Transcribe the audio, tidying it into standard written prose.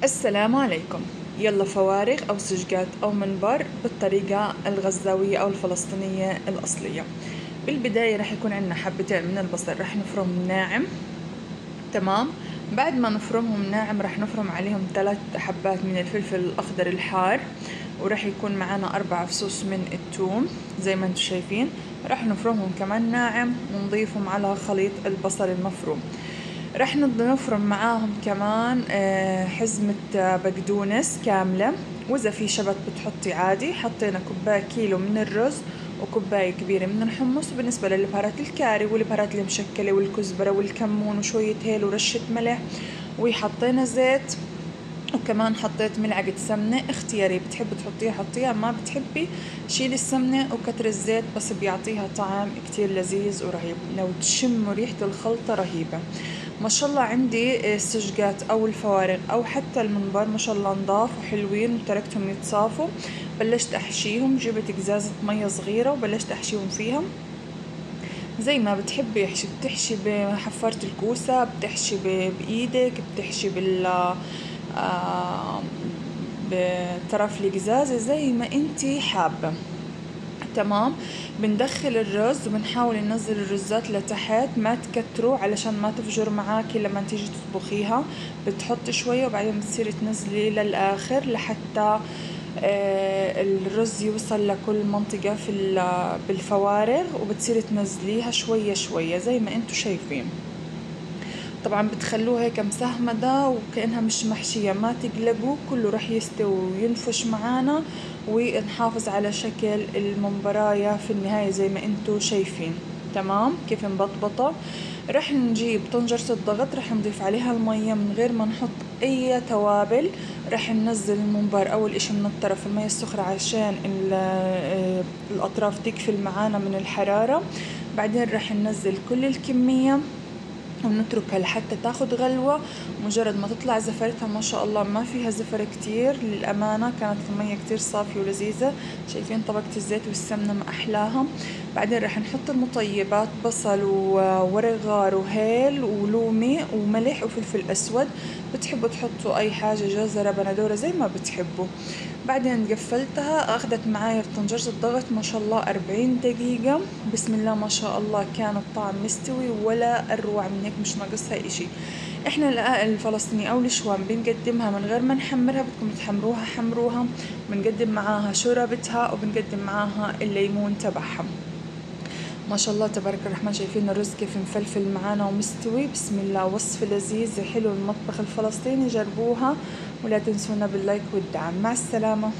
السلام عليكم. يلا فوارغ أو سجقات أو منبر بالطريقة الغزاوية أو الفلسطينية الأصلية. بالبداية رح يكون عندنا حبتين من البصل رح نفرمهم ناعم. تمام. بعد ما نفرمهم ناعم رح نفرم عليهم 3 حبات من الفلفل الأخضر الحار، ورح يكون معنا 4 فصوص من الثوم زي ما انتم شايفين. رح نفرمهم كمان ناعم ونضيفهم على خليط البصل المفروم. رح نفرم معاهم كمان حزمة بقدونس كاملة، وإذا في شبت بتحطي عادي. حطينا كيلو من الرز وكوباية كبيرة من الحمص. وبالنسبة للبهارات الكاري والبهارات المشكلة والكزبرة والكمون وشوية هيل ورشة ملح، وحطينا زيت، وكمان حطيت ملعقة سمنة اختياري، بتحبي تحطيها حطيها، ما بتحبي شيل السمنة وكتر الزيت، بس بيعطيها طعم كتير لذيذ ورهيب. لو تشموا ريحة الخلطة رهيبة. ما شاء الله عندي السجقات او الفوارغ او حتى المنبر ما شاء الله نضاف وحلوين، وتركتهم يتصافوا. بلشت احشيهم، جبت قزازة مية صغيرة وبلشت احشيهم فيها زي ما بتحبي. بتحشي بحفارة الكوسة، بتحشي بايدك، بتحشي بطرف القزازة زي ما انتي حابة. تمام. بندخل الرز وبنحاول ننزل الرزات لتحت، ما تكتروا علشان ما تفجر معاكي لما تيجي تطبخيها. بتحطي شوية وبعدين بتصيري تنزلي للآخر لحتى الرز يوصل لكل منطقة بالفوارغ، وبتصيري تنزليها شوية شوية زي ما انتو شايفين. طبعا بتخلوها هيك مسهمدة وكأنها مش محشية، ما تقلقوا، كله رح يستوي وينفش معانا، ونحافظ على شكل المنبراية في النهاية زي ما انتو شايفين. تمام كيف مبطبطة. رح نجيب طنجرة الضغط، رح نضيف عليها المية من غير ما نحط اي توابل. رح ننزل المنبر اول اشي من الطرف المية السخرة عشان الاطراف تقفل معانا من الحرارة. بعدين رح ننزل كل الكمية ونتركها لحتى تاخد غلوة. مجرد ما تطلع زفرتها ما شاء الله ما فيها زفر كتير، للأمانة كانت المية كتير صافية ولذيذة. شايفين طبقة الزيت والسمنة ما أحلاها. بعدين رح نحط المطيبات، بصل وورق غار وهيل ولومي وملح وفلفل أسود. بتحبوا تحطوا أي حاجة، جزرة، بندورة، زي ما بتحبوا. بعدين قفلتها، أخذت معايا في طنجرة الضغط ما شاء الله 40 دقيقة. بسم الله ما شاء الله كان الطعم مستوي ولا أروع من هيك، مش ناقصها إشي. إحنا الفلسطيني أو الشوام بنقدمها من غير ما نحمرها، بدكم تحمروها حمروها. بنقدم معاها شوربتها وبنقدم معاها الليمون تبعها. ما شاء الله تبارك الرحمن. شايفين الرز كيف مفلفل معانا ومستوي. بسم الله، وصفة لذيذة حلو المطبخ الفلسطيني، جربوها ولا تنسونا باللايك والدعم. مع السلامة.